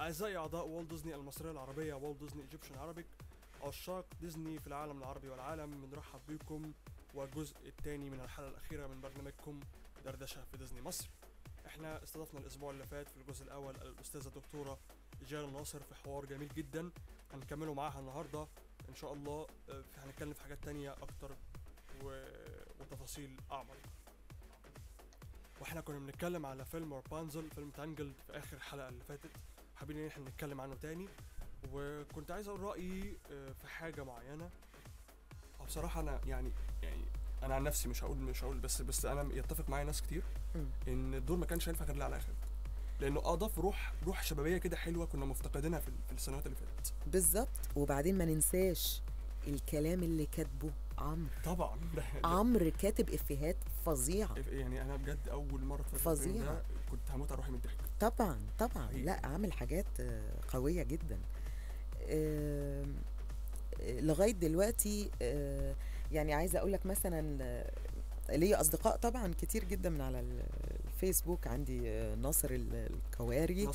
أعزائي أعضاء والت ديزني المصرية العربية والت ديزني ايجيبشن عربيك، عشاق ديزني في العالم العربي والعالم، بنرحب بكم والجزء الثاني من الحلقة الأخيرة من برنامجكم دردشة في ديزني مصر. احنا استضفنا الأسبوع اللي فات في الجزء الأول الأستاذة الدكتورة إجلال ناصر في حوار جميل جدا، هنكمله معاها النهاردة إن شاء الله. هنتكلم في حاجات تانية أكتر وتفاصيل أعمق. واحنا كنا بنتكلم على فيلم رابنزل، فيلم تانجلد في آخر حلقة اللي فاتت، حابين ان احنا نتكلم عنه تاني. وكنت عايز اقول رايي في حاجه معينه. بصراحه انا يعني انا عن نفسي مش هقول بس انا يتفق معايا ناس كتير ان الدور ما كانش هينفع غير على الاخر، لانه اضاف روح شبابيه كده حلوه كنا مفتقدينها في السنوات اللي فاتت. بالظبط. وبعدين ما ننساش الكلام اللي كاتبه عمرو. طبعا عمرو كاتب افيهات فظيعه، يعني انا بجد اول مره اتفرج على الفيلم ده كنت هموت اروح من الضحك. طبعا لا، عامل حاجات قويه جدا لغايه دلوقتي. يعني عايزه اقول لك مثلا ليا اصدقاء طبعا كتير جدا من على الفيسبوك. عندي ناصر الكواري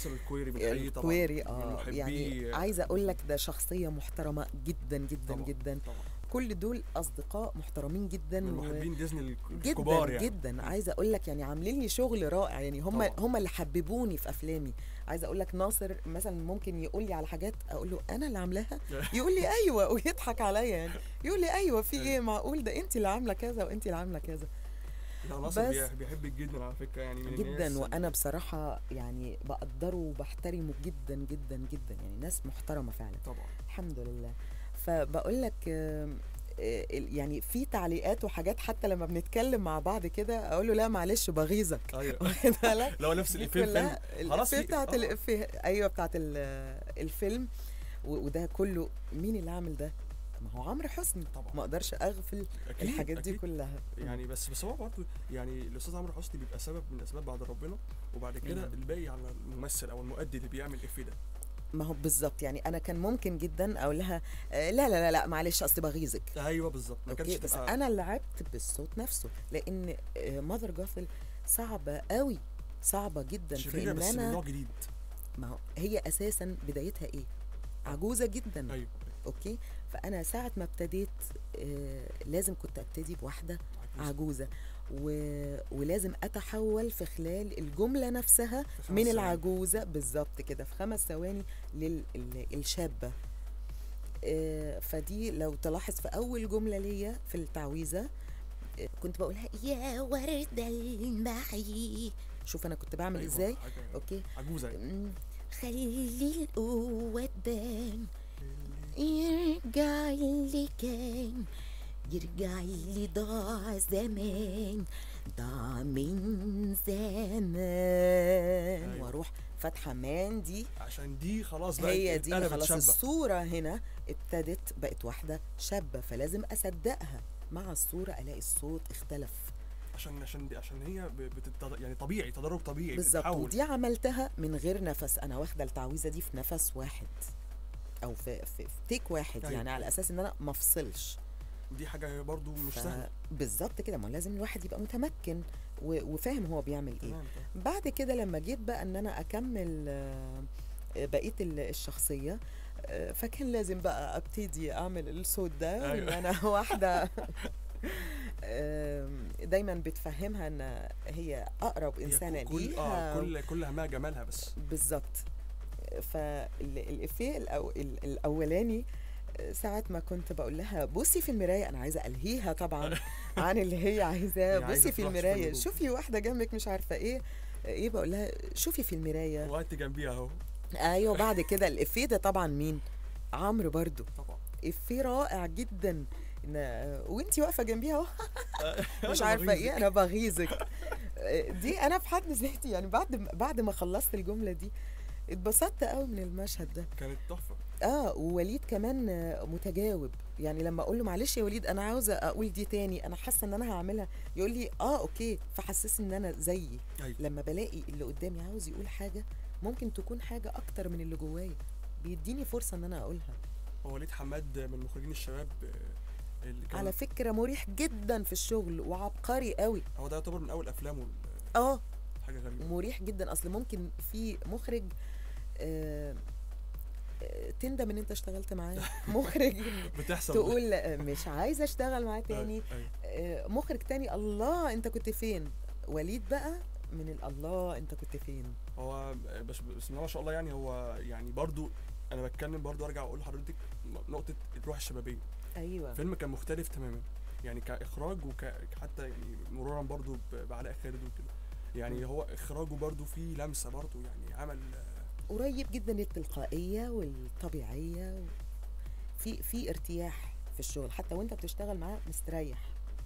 يعني عايزه اقول لك ده شخصيه محترمه جدا جدا طبعًا جدا طبعًا. كل دول اصدقاء محترمين جدا من محبين ديزني الكبار يعني. جدا عايزه اقول لك يعني عاملين لي شغل رائع، يعني هم اللي حببوني في افلامي. عايزه اقول لك ناصر مثلا ممكن يقول لي على حاجات اقول له انا اللي عاملاها، يقول لي ايوه ويضحك عليا، يعني يقول لي ايوه في ايه، معقول ده انت اللي عامله كذا وانت اللي عامله كذا. لا ناصر بيحبك جدا على فكره، يعني من جدا، وانا بصراحه يعني بقدره وبحترمه جدا جدا جدا، يعني ناس محترمه فعلا طبعا الحمد لله. فبقول لك يعني في تعليقات وحاجات حتى لما بنتكلم مع بعض كده اقول له لا معلش بغيظك. ايوه لو نفس الافيه خلاص بتاعت الافيه، ايوه بتاعت الفيلم. وده كله مين اللي عامل ده؟ ما هو عمرو حسني طبعا، ما اقدرش اغفل الحاجات دي كلها يعني. بس هو برضه يعني الاستاذ عمرو حسني بيبقى سبب من الاسباب بعد ربنا، وبعد كده الباقي على الممثل او المؤدي اللي بيعمل الافيه ده. ما هو بالظبط، يعني انا كان ممكن جدا اقول لها لا لا لا لا معلش اصل بغيظك. ايوه بالظبط، ما كانش بس انا لعبت بالصوت نفسه، لان ماذر جوثل صعبه قوي، صعبه جدا في ان بس انا من نوع جديد. ما هو هي اساسا بدايتها ايه؟ عجوزه جدا. ايوه اوكي. فانا ساعه ما ابتديت لازم كنت ابتدي بواحده عجوزه ولازم اتحول في خلال الجمله نفسها من العجوزه بالظبط كده في 5 ثواني للشابه. فدي لو تلاحظ في اول جمله ليا في التعويذه كنت بقولها يا ورد المحي. شوف انا كنت بعمل ازاي. اوكي عجوزه خلي القوه تبان، يرجع اللي كان، يرجع اللي ضاع زمان، ضاع من زمان. واروح فاتحه مان دي عشان دي خلاص بقى هي دي خلاص شابة. الصوره هنا ابتدت بقت واحده شابه، فلازم اصدقها مع الصوره الاقي الصوت اختلف عشان هي يعني طبيعي، تدرج طبيعي بالظبط. ودي عملتها من غير نفس، انا واخده التعويذه دي في نفس واحد او في تيك واحد. يعني على اساس ان انا ما افصلش، دي حاجه برضو مش سهله بالظبط كده. ما لازم الواحد يبقى متمكن وفاهم هو بيعمل ايه. بعد كده لما جيت بقى ان انا اكمل بقيه الشخصيه، فكان لازم بقى ابتدي اعمل الصوت ده. أيوة. ان انا واحده دايما بتفهمها ان هي اقرب انسانه ليها، كل همها جمالها بس بالظبط. فالإفيه الاولاني ساعة ما كنت بقول لها بصي في المراية، أنا عايزة ألهيها طبعا عن اللي هي عايزاه. بصي في المراية، شوفي واحدة جنبك مش عارفة إيه بقول لها شوفي في المراية وقت جنبيها أهو. أيوة. بعد كده الإفيه ده طبعا مين؟ عمرو برضو طبعا. إفيه رائع جدا، وانتي واقفة جنبيها اهو مش عارفة إيه أنا بغيظك. دي أنا في حد ذاتي يعني بعد ما خلصت الجملة دي اتبسطت قوي من المشهد ده، كانت تحفه. ووليد كمان متجاوب، يعني لما اقول له معلش يا وليد انا عاوزه اقول دي تاني، انا حاسه ان انا هعملها، يقول لي اوكي. فحسسني ان انا زيي. لما بلاقي اللي قدامي عاوز يقول حاجه ممكن تكون حاجه اكتر من اللي جوايا، بيديني فرصه ان انا اقولها. وليد حماد من مخرجين الشباب اللي كان على فكره مريح جدا في الشغل وعبقري قوي. هو ده يعتبر من اول افلامه. حاجه غريبه، مريح جدا. اصل ممكن في مخرج تندم ان انت اشتغلت معاه. مخرج بتحصل تقول مش عايزه اشتغل معاه تاني. مخرج تاني الله انت كنت فين. وليد بقى من الله انت كنت فين. هو بسم الله ما شاء الله، يعني هو يعني برضو انا بتكلم برضو ارجع اقول لحضرتك نقطه الروح الشبابيه. ايوه الفيلم كان مختلف تماما، يعني كاخراج وحتى يعني مرورا برضو بعلاء خالد وكده، يعني هو اخراجه برضو فيه لمسه برضو، يعني عمل قريب جدا للتلقائيه والطبيعيه في ارتياح في الشغل، حتى وانت بتشتغل معاه مستريح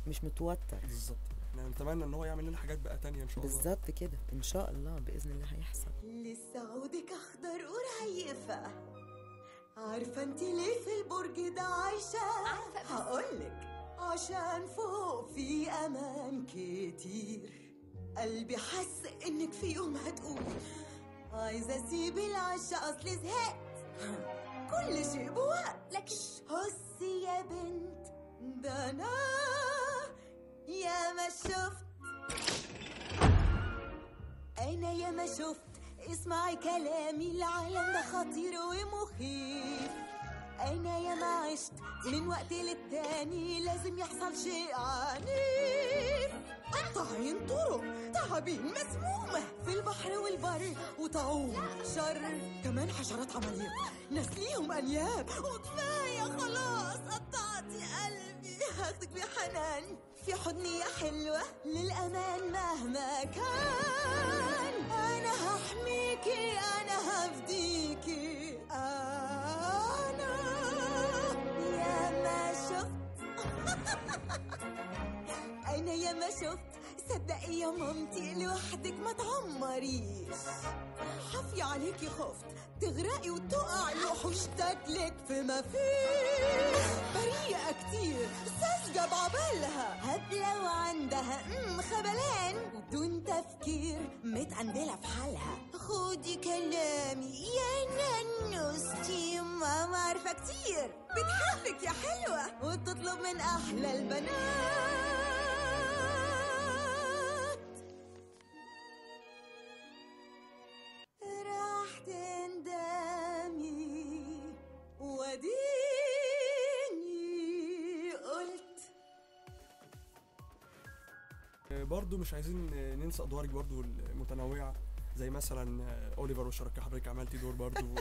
مش متوتر. بالظبط. احنا نتمنى ان هو يعمل لنا حاجات بقى تانية ان شاء الله. بالظبط كده ان شاء الله باذن الله هيحصل. لسه عودك اخضر قريفه، عارفه انت ليه في البرج ده عايشه؟ هقولك عشان فوق في امان كتير، قلبي حس انك في يوم هتقولي عايزه اسيب العشا اصلي زهقت، كل شيء بوقت. لكن هسي يا بنت ده انا يا ما شفت، انا يا ما شفت، اسمعي كلامي العالم ده خطير ومخيف، انا يا ما عشت من وقت للتاني لازم يحصل شيء عنيف، قطاعين طرق تعابين مسمومة في البحر والبر وطاعون شر، كمان حشرات عماليق ناس ليهم انياب، وكفاية خلاص قطعتي قلبي، هاخدك بحنان في حضني يا حلوة للأمان مهما كان، أنا هحميكي أنا هفديكي، أنا يا ما شفت أنا يا ما شفت، صدقي يا مامتي لوحدك ما تعمريش، حفي عليكي خفت تغرقي وتقعي وحوش تاكلك في ما فيش، بريئة كتير ساذجة بعبالها هبلة وعندها خبلان ودون تفكير متقندلة في حالها، خدي كلامي يا نانوستي ماما عارفة كتير بتحبك يا حلوة وتطلب من أحلى البنات، راح تندمي وديني قلت. برضو مش عايزين ننسى ادوارك برضو المتنوعه، زي مثلا اوليفر وشركة حضرتك عملتي دور برضو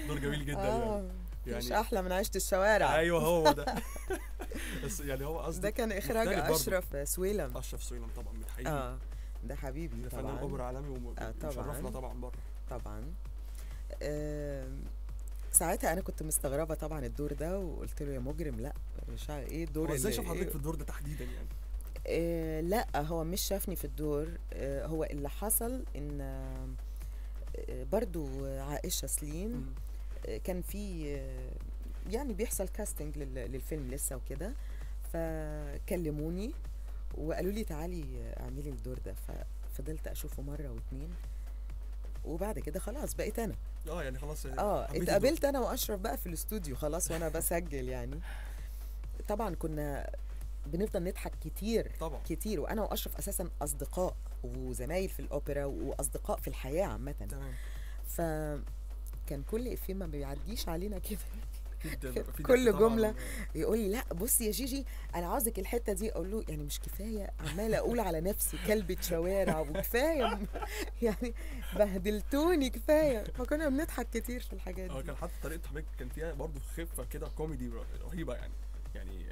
دور جميل جدا يعني مش احلى من عيشة الشوارع. ايوه هو ده بس يعني هو قصدي ده كان اخراج اشرف سويلم. اشرف سويلم طبعا متحيي ده حبيبي ده فنان اوبرا عالمي ومشرفنا طبعا بره طبعا. ساعتها انا كنت مستغربه طبعا الدور ده، وقلت له يا مجرم لا مش عارف ايه الدور. ازاي شاف حضرتك في الدور ده تحديدا يعني؟ لا هو مش شافني في الدور، هو اللي حصل ان برضو عائشة سليم كان في يعني بيحصل كاستنج للفيلم لسه وكده، فكلموني وقالوا لي تعالي اعملي الدور ده، ففضلت اشوفه مرة واتنين وبعد كده خلاص بقيت انا يعني خلاص اتقابلت انا واشرف بقى في الاستوديو خلاص وانا بسجل يعني. طبعا كنا بنفضل نضحك كتير طبعا كتير، وانا واشرف اساسا اصدقاء وزمايل في الاوبرا واصدقاء في الحياه عامه. تمام. فكان كل افيه ما بيعديش علينا كده كل جمله يقول لي لا بصي يا جيجي انا عاوزك الحته دي، اقول له يعني مش كفايه عماله اقول على نفسي كلبة شوارع وكفايه يعني بهدلتوني كفايه. فكنا بنضحك كتير في الحاجات دي. كان حتى طريقه حضرتك كان فيها برضو خفه كده كوميدي رهيبه يعني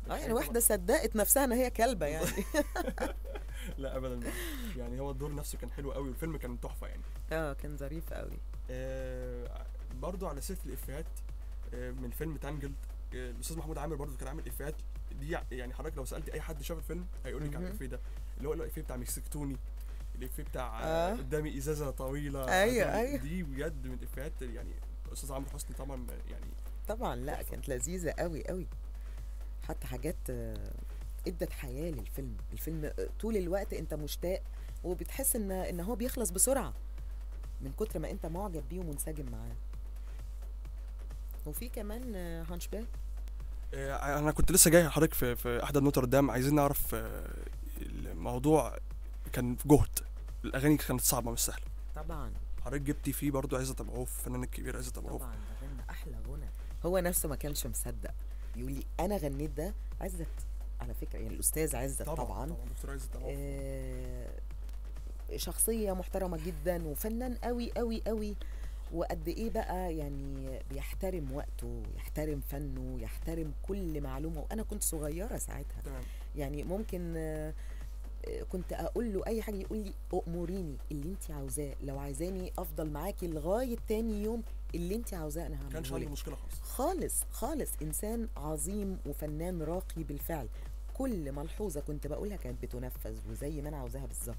يعني واحده صدقت نفسها ان هي كلبه يعني لا ابدا يعني هو الدور نفسه كان حلو قوي والفيلم كان تحفه يعني. كان ظريف قوي. برضو على سيره الافيهات من فيلم تانجلد، الاستاذ محمود عامر برضو كان عامل افيهات دي، يعني حضرتك لو سالتي اي حد شاف الفيلم هيقول لك على الافيه ده، اللي هو الافيه بتاع مسكتوني، الافيه بتاع قدامي ازازه طويله. ايوه دي بجد من الافيهات يعني الاستاذ عمرو حسني طبعا يعني طبعا. لا كانت لذيذه قوي قوي، حتى حاجات ادت حياه للفيلم. الفيلم طول الوقت انت مشتاق وبتحس ان هو بيخلص بسرعه من كتر ما انت معجب بيه ومنسجم معاه. وفي كمان هانشباك. انا كنت لسه جاي حضرتك في احدى نوتردام، عايزين نعرف الموضوع كان في جهد، الاغاني كانت صعبه مش سهله طبعا. حضرتك جبتي فيه برضو عزت ابو عوف، الفنان الكبير عزت ابو عوف. طبعا ده غنى احلى غنى، هو نفسه ما كانش مصدق، يقول لي انا غنيت ده. عزت على فكره يعني الاستاذ عزت طبعا دكتور عزت ابو عوف. شخصيه محترمه جدا وفنان قوي قوي قوي، وقد ايه بقى يعني بيحترم وقته، يحترم فنه، يحترم كل معلومه. وانا كنت صغيره ساعتها تمام. يعني ممكن كنت اقول له اي حاجه يقول لي اموريني اللي انت عاوزاه، لو عايزاني افضل معاكي لغايه تاني يوم اللي انت عاوزاه انا هعمله كانش عنده لك. مشكله خالص خالص خالص، انسان عظيم وفنان راقي بالفعل. كل ملحوظه كنت بقولها كانت بتنفذ وزي ما انا عاوزاها بالظبط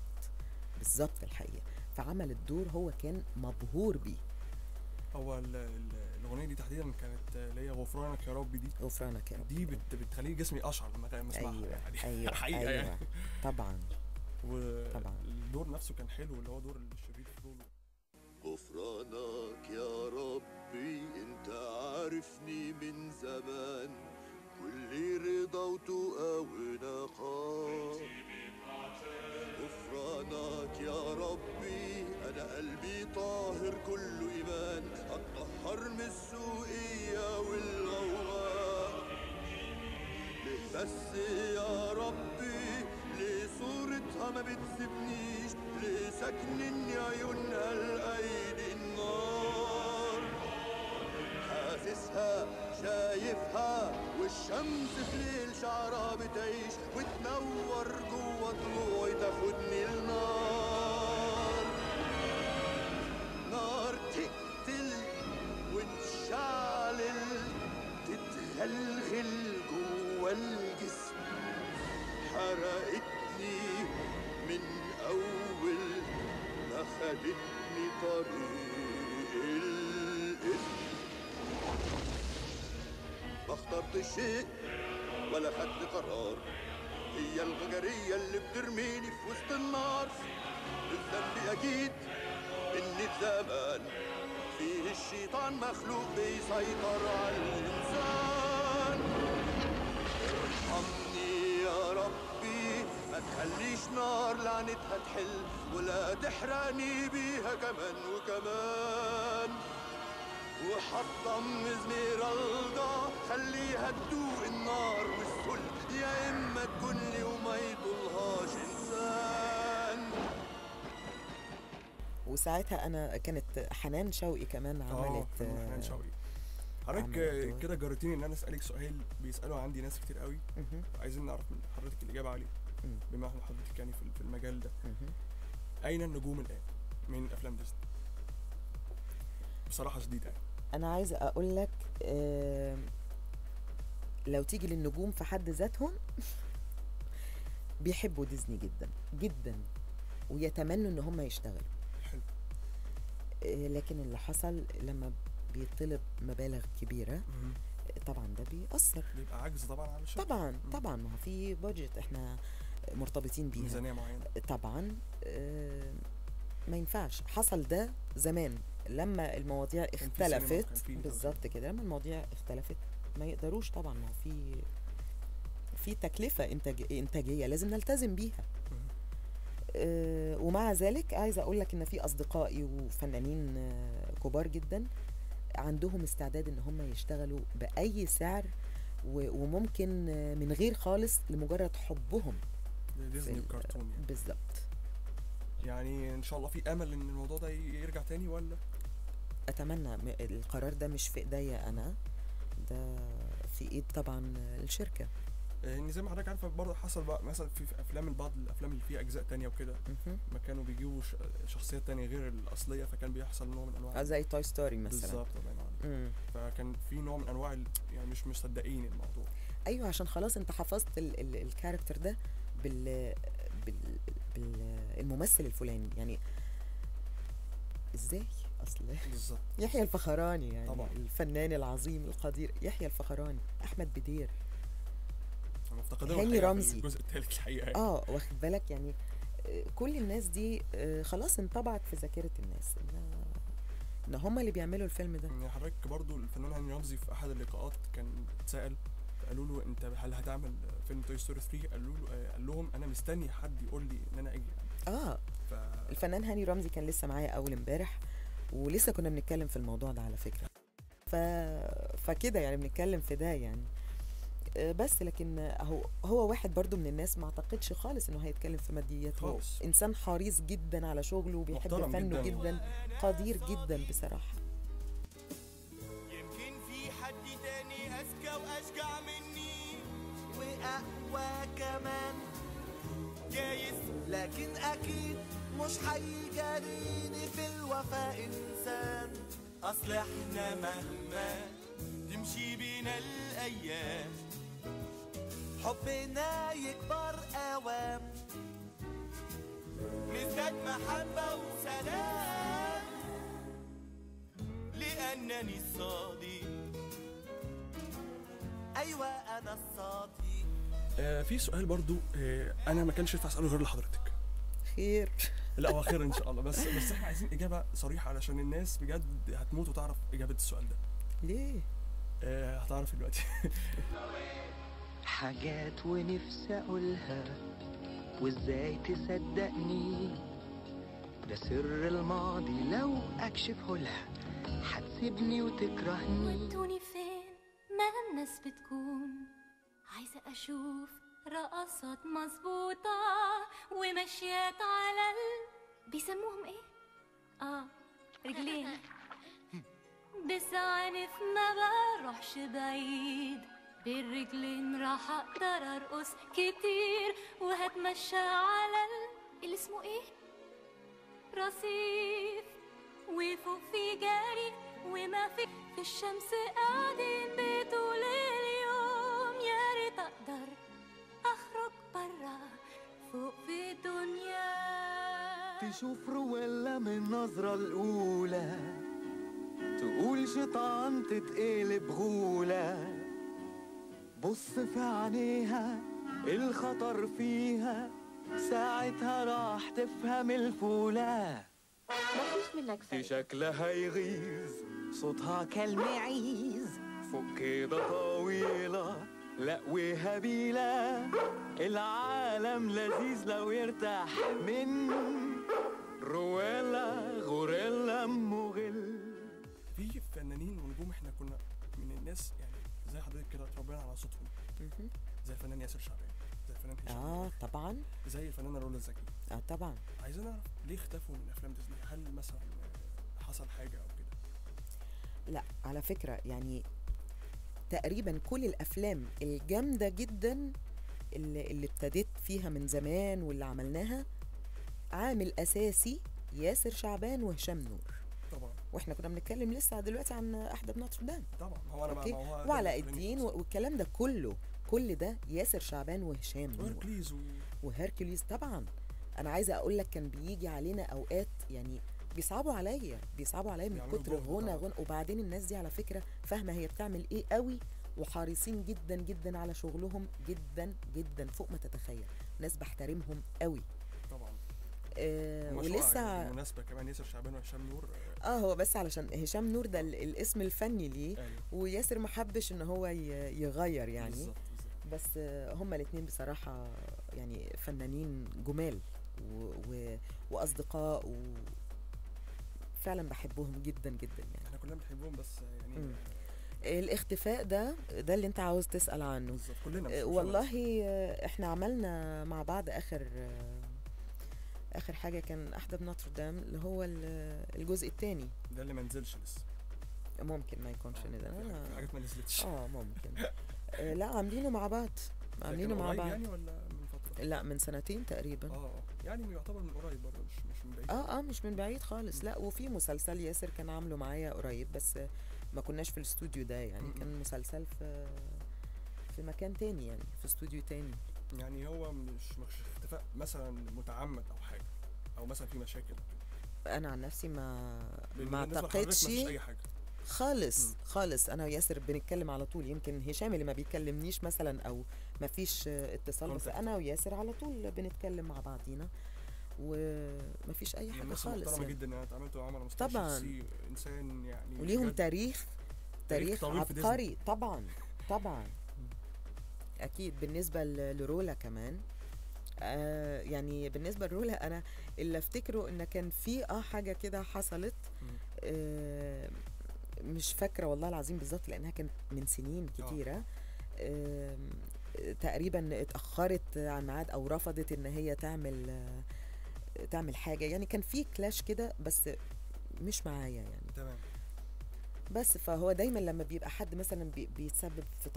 بالظبط الحقيقه. فعمل الدور هو كان مبهور بيه. هو الاغنيه دي تحديدا كانت اللي هي غفرانك يا رب دي، غفرانك يا رب دي بتخليه جسمي اشعر لما اسمعها. ايوه يعني ايوه حقيقه ايوه يعني. طبعا طبعا. والدور نفسه كان حلو، اللي هو دور الشرير في دول. غفرانك يا ربي انت عارفني من زمان، كل رضا وتقى ونقاء. غفرانك يا ربي انا قلبي طاهر كله ايمان، اتطهر من السوقية والغواء. ليه بس يا ربي ليه صورتها ما بتسيبنيش، ليه ساكنني عيونها لأيدي النار. حاسسها شايفها والشمس في ليل شعرها بتعيش، وتنور جوا طلوعي تاخدني النار. نار تقتل وتشعلل تتغلغل جوا الجسم، حرقتني من أول ما خدتني طريق الإثم. ما اخترت شيء ولا خدت قرار، هي الغجرية اللي بترميني في وسط النار. الذنب أكيد إني في زمان فيه الشيطان مخلوق بيسيطر على الإنسان. ارحمني يا ربي ما تخليش نار لعنتها تحل، ولا تحرقني بيها كمان وكمان. وحطم زميرالدا خليها تدوق النار والسل، يا اما تكون لي وما يطولهاش انسان. وساعتها انا كانت حنان شوقي كمان عملت حنان شوقي. حضرتك كده جرتيني ان انا اسالك سؤال بيسالوا عندي ناس كتير قوي، وعايزين نعرف من حضرتك الاجابه عليه. بما ان حضرتك يعني في المجال ده، اين النجوم الان من افلام ديزني؟ بصراحه شديده يعني. انا عايزه اقول لك لو تيجي للنجوم في حد ذاتهم بيحبوا ديزني جدا جدا ويتمنوا ان هم يشتغلوا. حلو. لكن اللي حصل لما بيطلب مبالغ كبيره طبعا ده بيأثر، بيبقى عجز طبعا على الشركه. طبعا ما هو في بادجت احنا مرتبطين بيها، ميزانيه معينه طبعا. ما ينفعش. حصل ده زمان لما المواضيع اختلفت بالظبط كده، لما المواضيع اختلفت ما يقدروش طبعا، ما هو في تكلفه انتاجيه لازم نلتزم بيها. ومع ذلك عايزه اقول لك ان في اصدقائي وفنانين كبار جدا عندهم استعداد ان هم يشتغلوا باي سعر، وممكن من غير خالص لمجرد حبهم ديزني وكرتون يعني. بالظبط. يعني ان شاء الله في امل ان الموضوع ده يرجع تاني ولا؟ اتمنى. القرار ده مش في ايديا انا، ده في ايد طبعا الشركه. يعني زي ما حضرتك عارفه برضه حصل بقى مثلا في افلام بعض الافلام اللي فيها اجزاء تانية وكده، ما كانوا بيجيبوا شخصيات تانية غير الاصليه، فكان بيحصل نوع من انواع زي توي ستوري مثلا. بالظبط الله ينور. فكان في نوع من انواع يعني مش مصدقين الموضوع. ايوه عشان خلاص انت حفظت الكاركتر ده بالممثل الفلاني، يعني ازاي اصل بالظبط. يحيى الفخراني يعني طبعا. الفنان العظيم القدير يحيى الفخراني، احمد بدير، هاني رمزي الجزء الثالث الحقيقه يعني. واخد بالك يعني كل الناس دي خلاص انطبعت في ذاكره الناس ان هم اللي بيعملوا الفيلم ده. يعني حضرتك برضو الفنان هاني رمزي في احد اللقاءات كان اتسال، قالوا له انت هل هتعمل فيلم توي ستوري 3؟ قال لهم انا مستني حد يقول لي ان انا اجي يعني. الفنان هاني رمزي كان لسه معايا اول امبارح ولسه كنا بنتكلم في الموضوع ده على فكرة. فكده يعني بنتكلم في ده يعني. بس لكن هو واحد برضو من الناس ما اعتقدش خالص انه هيتكلم في ماديات. هو خالص. انسان حريص جدا على شغله وبيحب محترم فنه جداً. جدا، قدير جدا بصراحة. يمكن في حد تاني أذكى وأشجع مني وأقوى كمان جايز، لكن أكيد مش هيجاريني في الوفاء إنسان. أصل إحنا مهما تمشي بينا الأيام حبنا يكبر أوام، نزداد محبة وسلام لأنني الصادق. أيوة أنا الصادق. في سؤال برضو انا ما كانش ينفع اساله غير لحضرتك. خير. لا هو خير ان شاء الله، بس احنا عايزين اجابه صريحه علشان الناس بجد هتموت وتعرف اجابه السؤال ده. ليه؟ هتعرف دلوقتي. حاجات ونفسي اقولها وازاي تصدقني، ده سر الماضي لو اكشفه لها هتسيبني وتكرهني. ودوني فين ما الناس بتكون عايزة أشوف رقصات مظبوطة ومشيات على بيسموهم إيه؟ رجلين. بزعنف ما بروحش بعيد، بالرجلين راح أقدر أرقص كتير وهتمشى على اللي اسمه إيه؟ رصيف، وفوق في جاري وما في الشمس قاعدين بطول اليوم. يا ريت اقدر اخرج برا فوق في الدنيا، تشوف رويلا من النظرة الأولى، تقول شيطان تتقلب غولة، بص في عينيها الخطر فيها، ساعتها راح تفهم الفولة. مفيش منك في شكلها يغيظ، صوتها كالمعيز، فوق كده طويلة لا وهبيلة، العالم لذيذ لو يرتاح من رويلا غوريلا مغل. في فنانين ونجوم احنا كنا من الناس يعني زي حضرتك كده اتربينا على صوتهم، زي الفنان ياسر شعبان، زي الفنان هشام، طبعا، زي الفنانه رولا زكي. طبعا. عايزين نعرف ليه اختفوا من افلام ديزني؟ هل مثلا حصل حاجه او كده؟ لا على فكرة يعني تقريبا كل الافلام الجامدة جدا اللي ابتديت فيها من زمان واللي عملناها عامل اساسي ياسر شعبان وهشام نور. طبعا. واحنا كنا بنتكلم لسه دلوقتي عن احدى بنوتردام. طبعا. هو انا أوكي. ما هو وعلاء الدين والكلام ده كله، كل ده ياسر شعبان وهشام نور. وهركليز وهركليز طبعا. انا عايزه اقول لك كان بيجي علينا اوقات يعني بيصعبوا عليا من كتر غنى. وبعدين الناس دي على فكره فاهمه هي بتعمل ايه قوي، وحريصين جدا جدا على شغلهم جدا جدا فوق ما تتخيل. ناس بحترمهم قوي طبعا. ولسه بالمناسبه كمان ياسر شعبان وهشام نور هو بس علشان هشام نور ده الاسم الفني ليه. أيوه. وياسر ما حبش ان هو يغير يعني. بالزبط. بس هما الاثنين بصراحه يعني فنانين جمال واصدقاء فعلا بحبهم جدا جدا يعني. احنا كلنا بنحبهم بس يعني الاختفاء ده اللي انت عاوز تسأل عنه. بالظبط كلنا. والله احنا عملنا مع بعض اخر حاجة كان احدى بنوتردام اللي هو الجزء الثاني ده اللي ما نزلش لسه. ممكن ما يكونش نزل. في حاجات ما نزلتش. ممكن. لا عاملينه مع بعض. يعني ولا من فترة؟ لا من سنتين تقريبا. يعني يعتبر من قريب برضه مش من بعيد. مش من بعيد خالص. لا وفي مسلسل ياسر كان عامله معايا قريب بس ما كناش في الاستوديو ده يعني. كان مسلسل في مكان تاني يعني في استوديو تاني. يعني هو مش اختفاء مثلا متعمد او حاجه او مثلا في مشاكل. انا عن نفسي ما اعتقدش اي حاجه خالص. انا وياسر بنتكلم على طول. يمكن هشام اللي ما بيكلمنيش مثلا او ما فيش اتصال، بس انا وياسر على طول بنتكلم مع بعضينا وما فيش اي حاجه خالص. محترمه جدا. انا اتعاملت معاهم على مستوى شخصي، انسان يعني وليهم تاريخ عبقري. طبعا اكيد. بالنسبه لرولا كمان يعني بالنسبه لرولا انا اللي افتكره ان كان في حاجه كده حصلت. مش فاكره والله العظيم بالظبط لانها كانت من سنين كتيره. تقريبا اتاخرت عن ميعاد او رفضت ان هي تعمل حاجه، يعني كان في كلاش كده بس مش معايا يعني. تمام. بس فهو دايما لما بيبقى حد مثلا بيتسبب في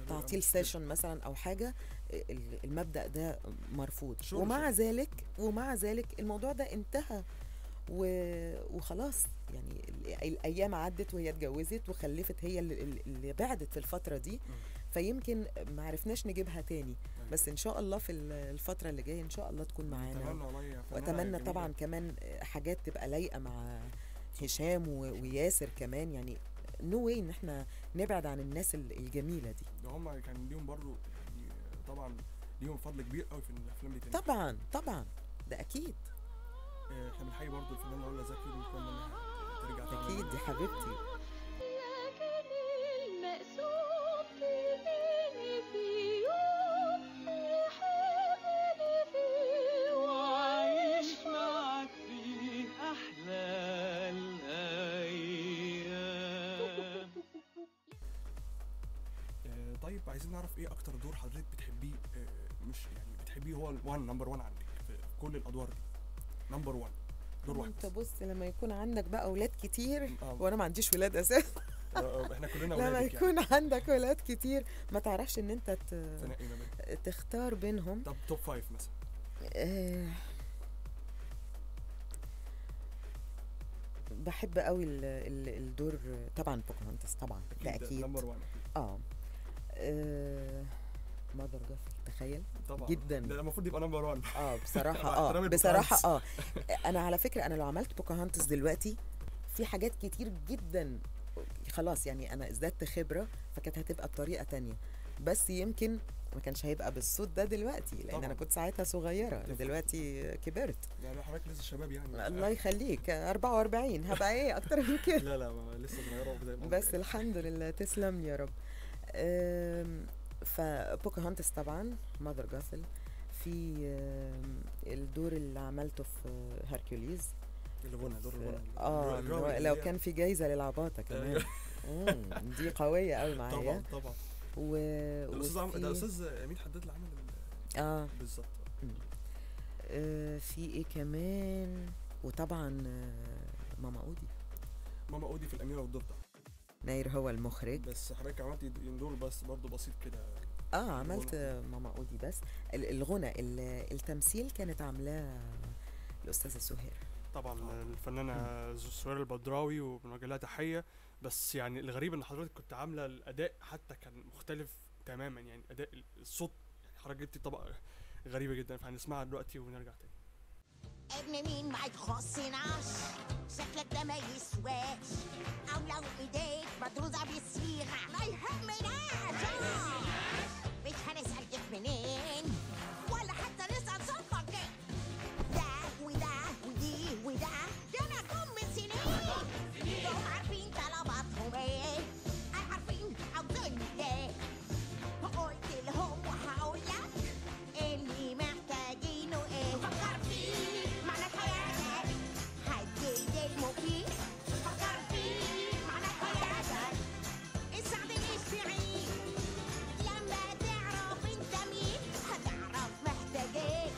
تعطيل سيشن مثلا او حاجه، المبدأ ده مرفوض. ومع ذلك الموضوع ده انتهى وخلاص، يعني الايام عدت وهي اتجوزت وخلفت، هي اللي بعدت في الفتره دي. فيمكن ما عرفناش نجيبها تاني، بس ان شاء الله في الفتره اللي جايه ان شاء الله تكون معانا. واتمنى طبعا كمان حاجات تبقى لايقه مع هشام وياسر كمان، يعني نو واي ان احنا نبعد عن الناس الجميله دي. ده هم كان ليهم برضو يعني طبعا ليهم فضل كبير قوي في الافلام دي. طبعا ده اكيد. احنا بنحيي برضو الفنانه رولا زكي ونتمنى انها ترجع تاني. اكيد دي حبيبتي. لكن المقسوم تديني في يوم يحبني فيه وعيش معك في أحلى الأيام. طيب عايزين نعرف ايه اكتر دور حضرتك بتحبيه، مش يعني بتحبيه هو نمبر 1 عندك في كل الادوار دي، نمبر 1 دور واحد. انت بص لما يكون عندك بقى اولاد كتير وانا ما عنديش ولاد اساسا احنا كلنا اولاد. لما يكون عندك ولاد كتير ما تعرفش ان انت تختار بينهم. طب توب 5 مثلا. بحب قوي الدور طبعا بوكاهونتس طبعا، ده اكيد نمبر 1 مادر جافر، تخيل طبعا جدا ده المفروض يبقى نمبر 1. بصراحه انا على فكره انا لو عملت بوكاهونتس دلوقتي في حاجات كتير جدا خلاص، يعني انا ازددت خبره فكانت هتبقى بطريقه تانية، بس يمكن ما كانش هيبقى بالصوت ده دلوقتي لان انا كنت ساعتها صغيره، انا دلوقتي كبرت. يعني حضرتك لسه شباب يعني. الله يخليك، 44 هبقى ايه اكتر من كده؟ لا لسه صغيره زي ما بس الحمد لله، تسلم يا رب. فبوكاهونتس طبعا، مادر جاثل، في الدور اللي عملته في هركوليز، دور الغنى لو كان في جايزه للعباطه كمان. دي قويه قوي معايا طبعا. الاستاذ امين حداد اللي عمل بالظبط. في ايه كمان؟ وطبعا ماما اودي في الاميره والضفدع. ناير هو المخرج، بس حضرتك عملت دور بس برضه بسيط كده. عملت ماما اودي بس. الغنى التمثيل كانت عاملاه الاستاذه سهير طبعا، الفنانه سهير البدراوي، وبنوجه لها تحيه. بس يعني الغريب ان حضرتك كنت عامله الاداء حتى كان مختلف تماما، يعني اداء الصوت، يعني حضرتك جبتي طبقه غريبه جدا، فهنسمعها دلوقتي ونرجع تاني. ابن مين ما يخصناش، شكلك ده ما يسواش، او لو ايديك مطروزه بالصيغه ما يهمناش. مش هنسال جيت منين ولا حتى نسال صوتك ايه، ده وده ودي وده انا جم من سنين، هم عارفين طلباتهم ايه، انا عارفين عاوزين ايه، قلت لهم وهقول لك اللي محتاجينه ايه. فكر فيه معنى حياتك، هتجيب المفيد، فكر فيه معنى حياتك، السعد مش بعيد، لما تعرف انت مين هتعرف محتاج ايه،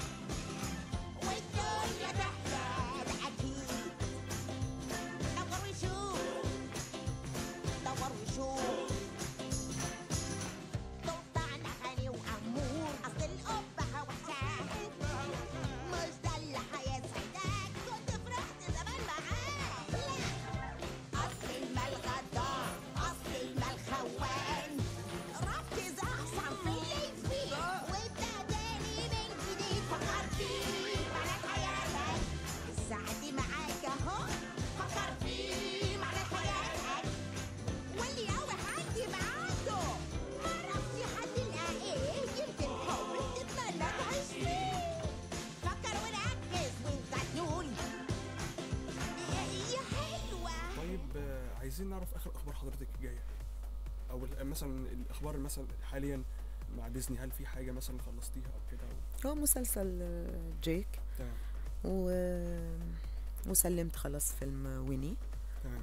والدنيا تحتاج اكيد. دور وشوف، دور وشوف، طلعنا غني وامور، اصل الاب هوساه، مش ده اللي هيسعدك، كنت فرحت زمان معاه. لا، اصل المال غدار، اصل المال خوان، ركز احسن في اللي فيه وابدا تاني من جديد. فكر فيه معنى حياتك، السعد معاك اهو، فكر فيه معنى حياتك، واللي قوي حد معاده معرفش هتلقى ايه، يمكن حب تتمنى تعيش فيه. فكر وركز وانت تقول يا حلوة. طيب عايزين نعرف اخر اخبار حضرتك جايه، او مثلا الاخبار مثلا حاليا مع ديزني، هل في حاجه مثلا خلصتيها او كده هو مسلسل جيك، تمام وسلمت خلاص فيلم ويني، تمام.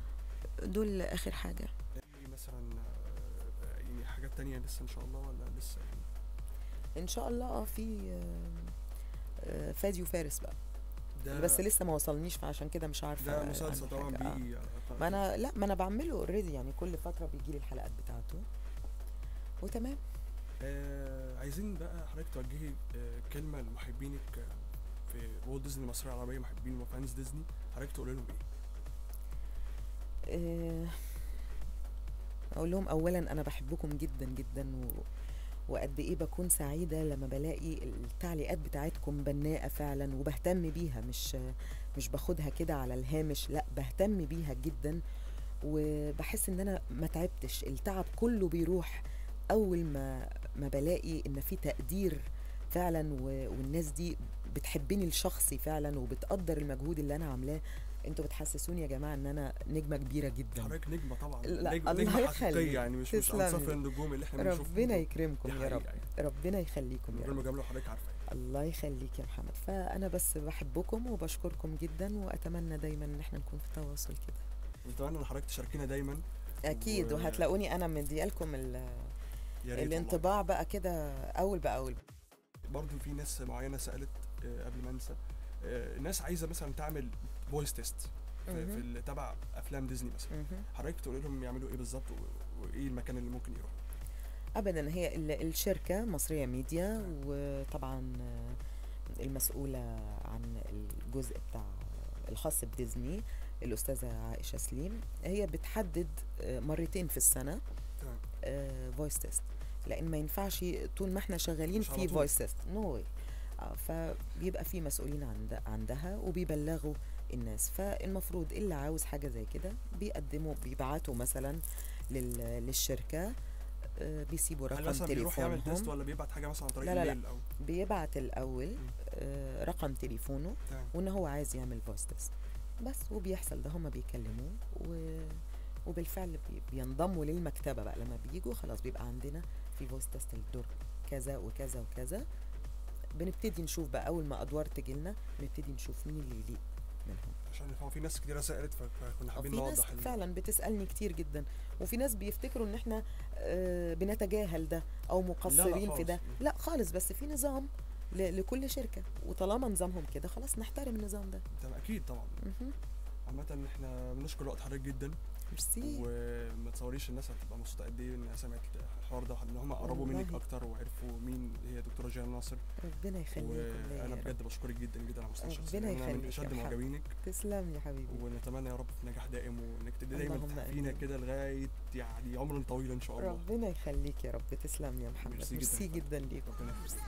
دول اخر حاجه. في مثلا يعني حاجات تانية لسه ان شاء الله ولا لسه يعني؟ ان شاء الله في فادي وفارس بقى، ده بس لسه ما وصلنيش، فعشان كده مش عارفه. ده مسلسل طبعا بيجي ما انا لا، ما انا بعمله اوريدي يعني، كل فتره بيجي لي الحلقات بتاعته وتمام. عايزين بقى حضرتك توجهي كلمه لمحبينك في والت ديزني المصريه العربيه، محبين وفانز ديزني، حضرتك تقول لهم ايه؟ اقول لهم اولا انا بحبكم جدا جدا، وقد ايه بكون سعيده لما بلاقي التعليقات بتاعتكم بناءه فعلا، وبهتم بيها، مش باخدها كده على الهامش، لا بهتم بيها جدا، وبحس ان انا ما تعبتش، التعب كله بيروح اول ما بلاقي ان في تقدير فعلا، والناس دي بتحبني لشخصي فعلا، وبتقدر المجهود اللي انا عاملاه. انتوا بتحسسوني يا جماعه ان انا نجمه كبيره جدا. حضرتك نجمه طبعا، نجمه حقيقيه يعني، مش انصاف النجوم اللي احنا بنشوفهم. ربنا يكرمكم يا رب، يعني. ربنا يخليكم يا رب. مجامله حضرتك عارفه. الله يخليك يا محمد. فانا بس بحبكم وبشكركم جدا، واتمنى دايما ان احنا نكون في تواصل كده. نتمنى ان حضرتك تشاركينا دايما اكيد، وهتلاقوني انا مديالكم الانطباع بقى كده اول باول. برضو في ناس معينه سالت قبل ما انسى، الناس عايزه مثلا تعمل فويس تيست في تبع افلام ديزني مثلا، حضرتك تقول لهم يعملوا ايه بالظبط، وايه المكان اللي ممكن يروحوا؟ ابدا، هي الشركه مصريه ميديا، وطبعا المسؤوله عن الجزء بتاع الخاص بديزني الاستاذه عائشه سليم، هي بتحدد مرتين في السنه فويس تيست، لان ما ينفعش طول ما احنا شغالين في فويس تيست، نو واي. فبيبقى في مسؤولين عندها وبيبلغوا الناس، فالمفروض اللي عاوز حاجه زي كده بيبعتوا مثلا للشركه، بيسيبوا رقم تليفونهم. هل بيروح يعمل تيست ولا بيبعت حاجه مثلا عن طريق الايميل؟ لا، بيبعت الاول رقم تليفونه وان هو عايز يعمل فويس تيست بس، وبيحصل ده، هما بيكلموه وبالفعل بينضموا للمكتبه بقى. لما بييجوا خلاص بيبقى عندنا في فويس تيست الدور كذا وكذا وكذا، بنبتدي نشوف بقى اول ما ادوار تجيلنا نبتدي نشوف مين اللي يليق منهم، عشان هو في ناس كتير سألت، فكنا حابين نوضح. في ناس فعلا بتسالني كتير جدا، وفي ناس بيفتكروا ان احنا بنتجاهل ده او مقصرين في ده. لا خالص، بس في نظام لكل شركه، وطالما نظامهم كده خلاص نحترم النظام ده. تمام، اكيد طبعا. عامة احنا بنشكر وقت حضرتك جدا، ميرسي. وما تصوريش الناس هتبقى مبسوطه قد ايه انها سمعت الحوار ده، ان هم قربوا منك اكتر وعرفوا مين هي دكتوره جيهان ناصر. ربنا يخليك. وانا بجد بشكرك جدا جدا على مستوى الشخصي، ربنا يخليك، انا من اشد معجبينك. تسلم يا حبيبي، ونتمنى يا رب في نجاح دائم، وانك تبقى دايما تحفينا كده لغايه يعني عمر طويل ان شاء الله. ربنا يخليك يا رب. تسلم يا محمد، ميرسي جدا ليك. ربنا يخليك.